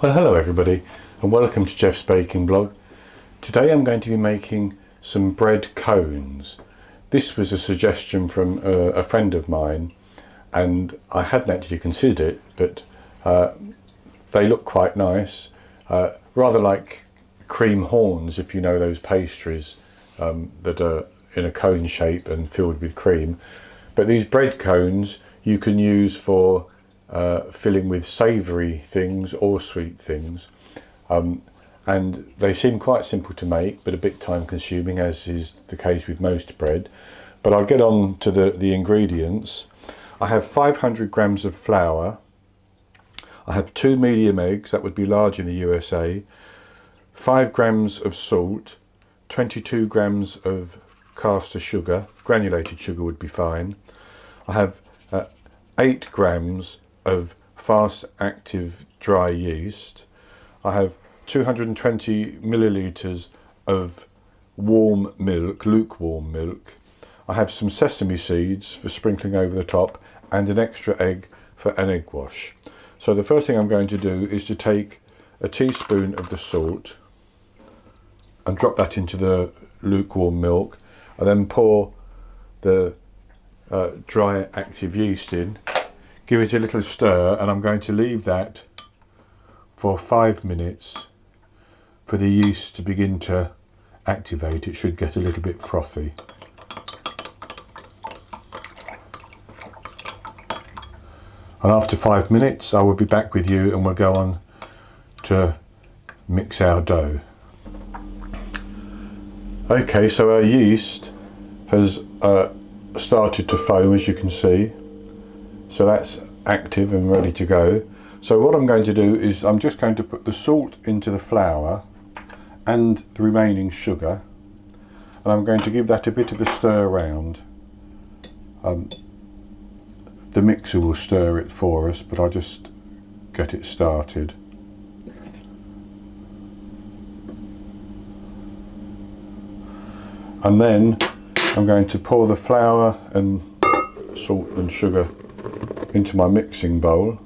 Well, hello everybody and welcome to Jeff's Baking Blog. Today I'm going to be making some bread cones. This was a suggestion from a friend of mine and I hadn't actually considered it, but they look quite nice, rather like cream horns, if you know those pastries that are in a cone shape and filled with cream. But these bread cones you can use for filling with savoury things or sweet things, and they seem quite simple to make but a bit time consuming, as is the case with most bread. But I'll get on to the ingredients. I have 500 grams of flour, I have 2 medium eggs, that would be large in the USA, 5 grams of salt, 22 grams of caster sugar, granulated sugar would be fine. I have 8 grams of fast active dry yeast. I have 220 millilitres of warm milk, lukewarm milk. I have some sesame seeds for sprinkling over the top and an extra egg for an egg wash. So the first thing I'm going to do is to take a teaspoon of the salt and drop that into the lukewarm milk, and then pour the dry active yeast in. Give it a little stir, and I'm going to leave that for 5 minutes for the yeast to begin to activate. It should get a little bit frothy. And after 5 minutes I will be back with you and we'll go on to mix our dough. Okay, so our yeast has started to foam, as you can see. So that's active and ready to go. So what I'm going to do is I'm just going to put the salt into the flour and the remaining sugar, and I'm going to give that a bit of a stir around. The mixer will stir it for us, but I'll just get it started. And then I'm going to pour the flour and salt and sugar into my mixing bowl.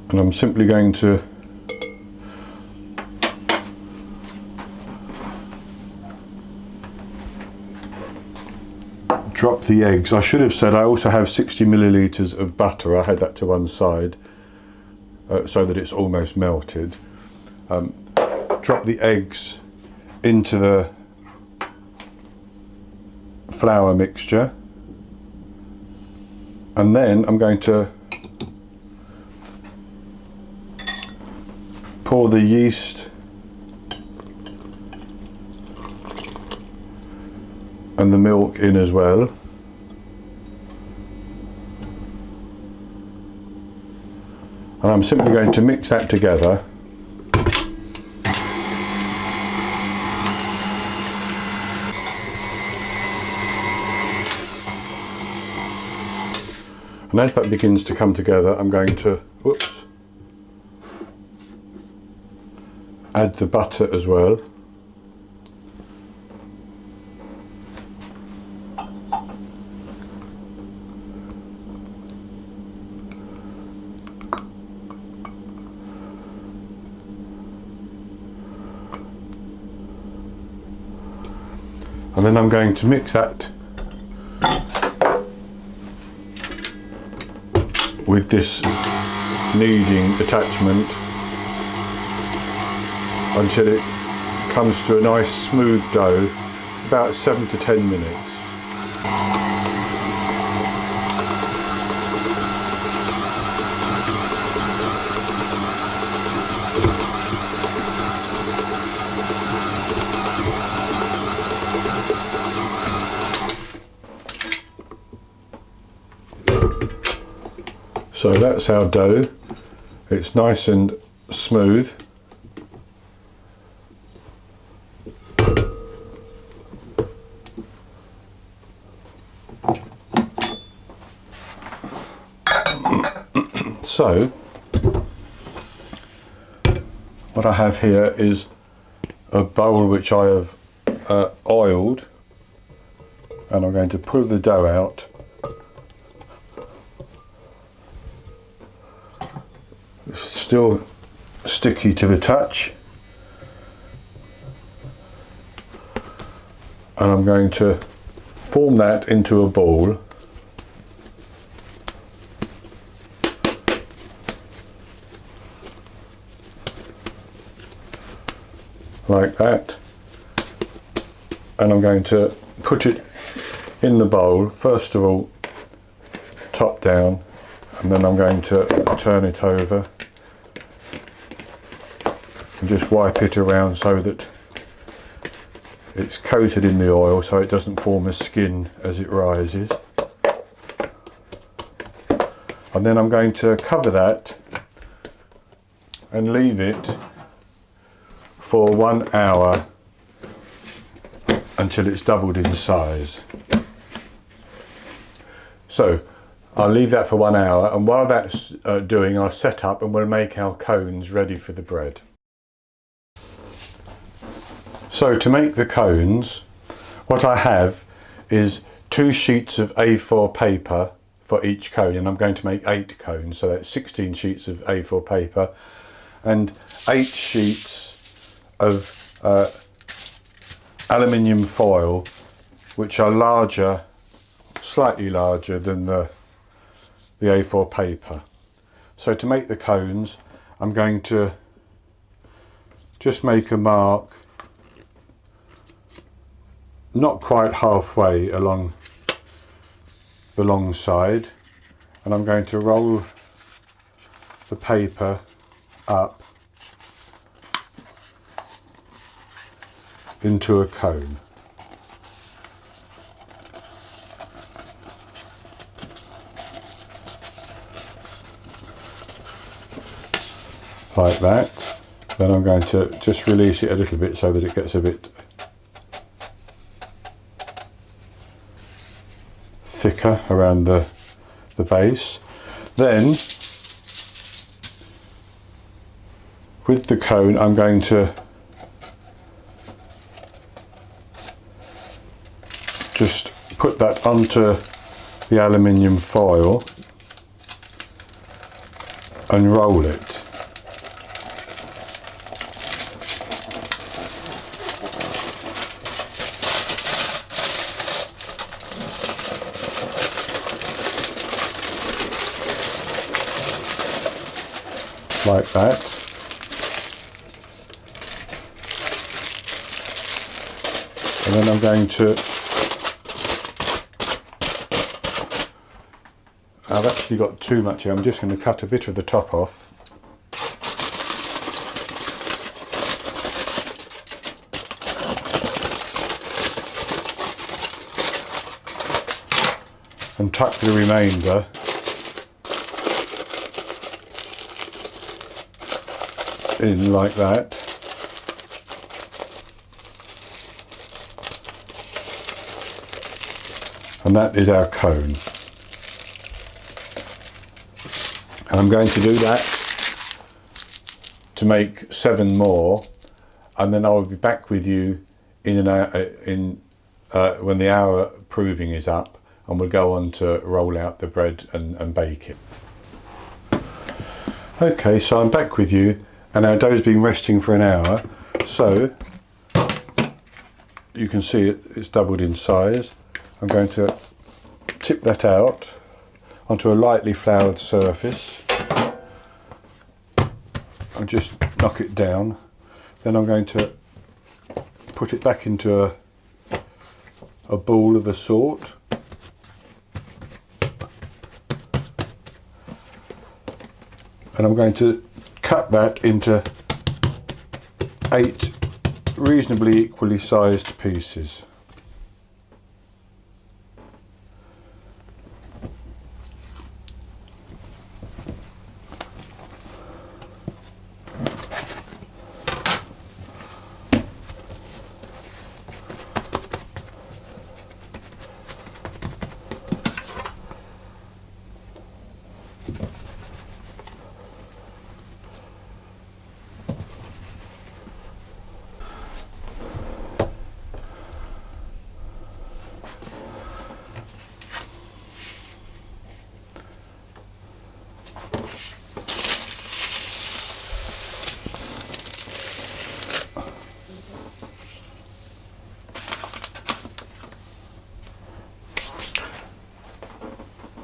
And I'm simply going to drop the eggs. I should have said I also have 60 millilitres of butter. I had that to one side so that it's almost melted. Drop the eggs into the flour mixture, and then I'm going to pour the yeast and the milk in as well. And I'm simply going to mix that together. And as that begins to come together, I'm going to add the butter as well. And then I'm going to mix that with this kneading attachment until it comes to a nice smooth dough, about 7 to 10 minutes. So that's our dough. It's nice and smooth. So what I have here is a bowl which I have oiled and I'm going to pull the dough out. It's still sticky to the touch, and I'm going to form that into a ball. Like that, and I'm going to put it in the bowl, first of all top down, and then I'm going to turn it over and just wipe it around so that it's coated in the oil so it doesn't form a skin as it rises. And then I'm going to cover that and leave it for 1 hour until it's doubled in size. So I'll leave that for 1 hour, and while that's doing, I'll set up and we'll make our cones ready for the bread. So to make the cones, what I have is 2 sheets of A4 paper for each cone, and I'm going to make 8 cones, so that's 16 sheets of A4 paper and 8 sheets of aluminium foil, which are larger, slightly larger than the A4 paper. So to make the cones, I'm going to just make a mark not quite halfway along the long side, and I'm going to roll the paper up into a cone. Like that. Then I'm going to just release it a little bit so that it gets a bit thicker around the base. Then with the cone I'm going to just put that onto the aluminium foil and roll it. Like that. And then I'm going to, I've actually got too much here, I'm just going to cut a bit of the top off. And tuck the remainder in like that. And that is our cone. And I'm going to do that to make 7 more, and then I will be back with you in an hour, when the hour proving is up, and we'll go on to roll out the bread and bake it. Okay, so I'm back with you, and our dough's been resting for an hour, so you can see it's doubled in size. I'm going to tip that out onto a lightly floured surface and just knock it down. Then I'm going to put it back into a ball of a sort. And I'm going to cut that into 8 reasonably equally sized pieces.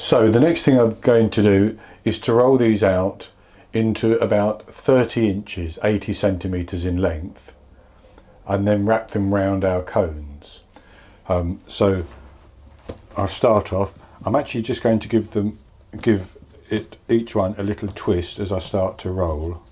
So the next thing I'm going to do is to roll these out into about 30 inches, 80 centimetres in length, and then wrap them round our cones. So I'll start off. I'm actually just going to give it each one a little twist as I start to roll.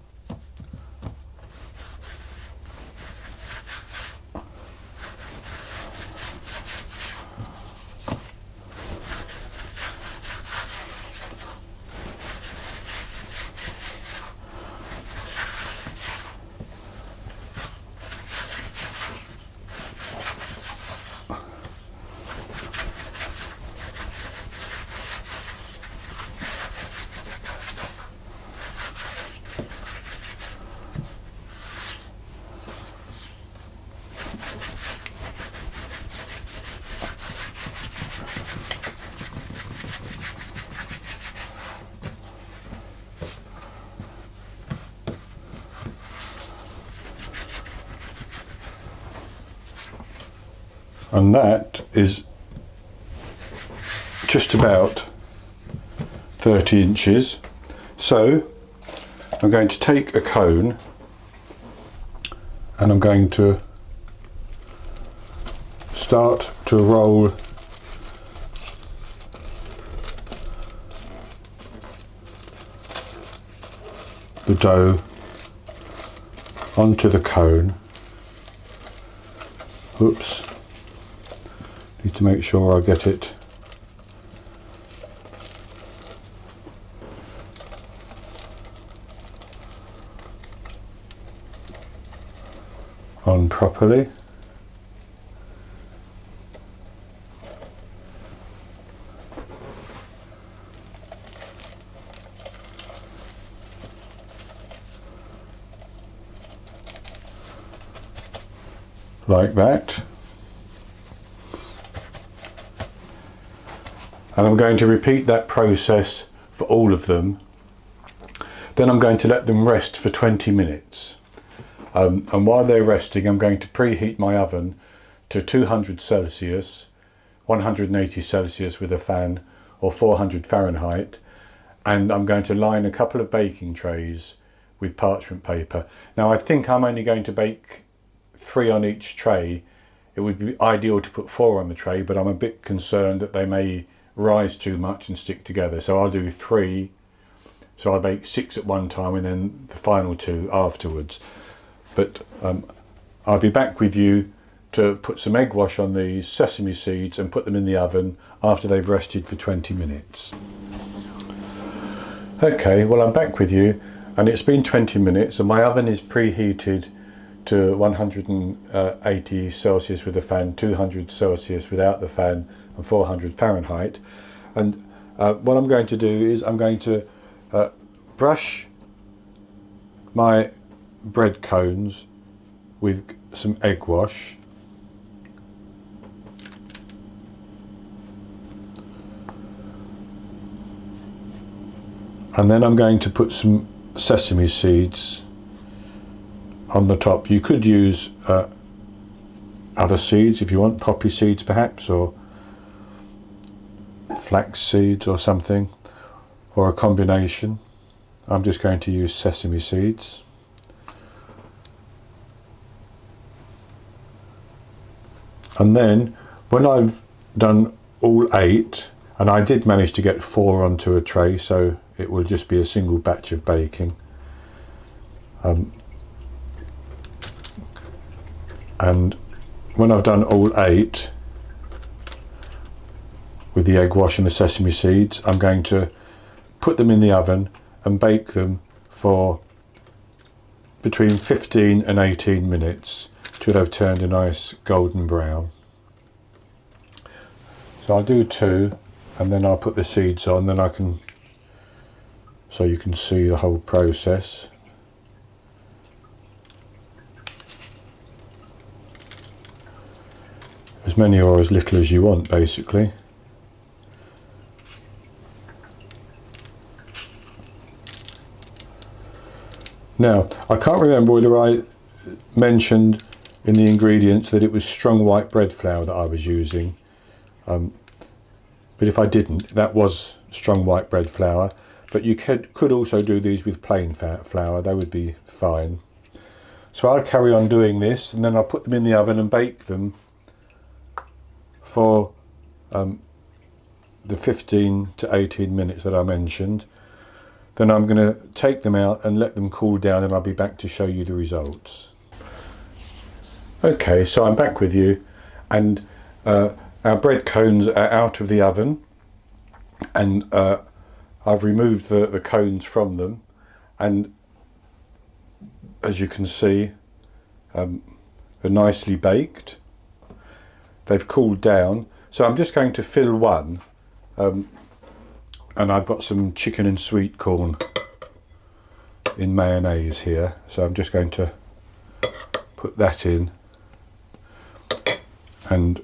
And that is just about 30 inches. So I'm going to take a cone and I'm going to start to roll the dough onto the cone. Oops. Need to make sure I get it on properly. Like that. And I'm going to repeat that process for all of them. Then I'm going to let them rest for 20 minutes. And while they're resting, I'm going to preheat my oven to 200 Celsius, 180 Celsius with a fan, or 400 Fahrenheit. And I'm going to line a couple of baking trays with parchment paper. Now I think I'm only going to bake 3 on each tray. It would be ideal to put 4 on the tray, but I'm a bit concerned that they may rise too much and stick together, so I'll do 3. So I'll bake 6 at one time and then the final 2 afterwards. But I'll be back with you to put some egg wash on these sesame seeds and put them in the oven after they've rested for 20 minutes. Okay, well I'm back with you, and it's been 20 minutes and my oven is preheated to 180 Celsius with the fan, 200 Celsius without the fan, and 400 Fahrenheit. And what I'm going to do is I'm going to brush my bread cones with some egg wash. And then I'm going to put some sesame seeds on the top. You could use other seeds if you want, poppy seeds perhaps, or flax seeds or something, or a combination. I'm just going to use sesame seeds. And then when I've done all 8, and I did manage to get 4 onto a tray, so it will just be a single batch of baking. And when I've done all 8 with the egg wash and the sesame seeds, I'm going to put them in the oven and bake them for between 15 and 18 minutes till they've turned a nice golden brown. So I'll do 2 and then I'll put the seeds on, then I can, so you can see the whole process. As many or as little as you want, basically. Now, I can't remember whether I mentioned in the ingredients that it was strong white bread flour that I was using, but but if I didn't, that was strong white bread flour. But you could also do these with plain flour, they would be fine. So I'll carry on doing this, and then I'll put them in the oven and bake them for the 15 to 18 minutes that I mentioned. Then I'm going to take them out and let them cool down, and I'll be back to show you the results. Okay, so I'm back with you, and our bread cones are out of the oven, and I've removed the cones from them, and as you can see, they're nicely baked. They've cooled down, so I'm just going to fill one, and I've got some chicken and sweet corn in mayonnaise here, so I'm just going to put that in and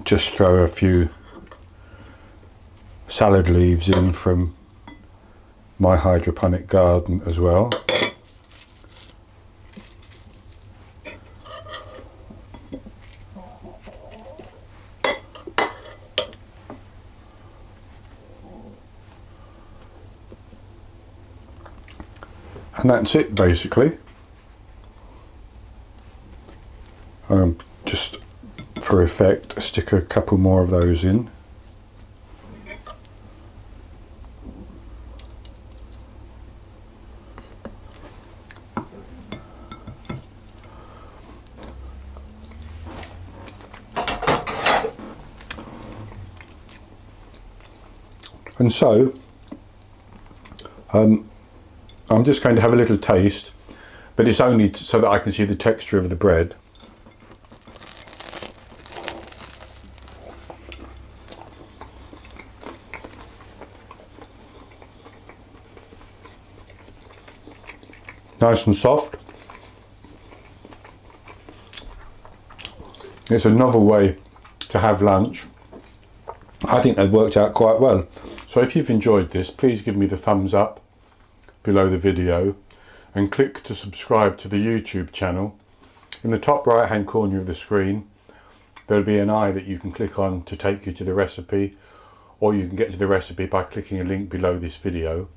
just throw a few salad leaves in from my hydroponic garden as well. And that's it basically. Just for effect, stick a couple more of those in. And so I'm just going to have a little taste, but it's only so that I can see the texture of the bread. Nice and soft. It's a novel way to have lunch. I think they've worked out quite well. So if you've enjoyed this, please give me the thumbs up below the video and click to subscribe to the YouTube channel. In the top right hand corner of the screen there'll be an eye that you can click on to take you to the recipe, or you can get to the recipe by clicking a link below this video.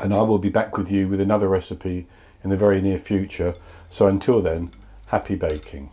And I will be back with you with another recipe in the very near future. So until then, happy baking.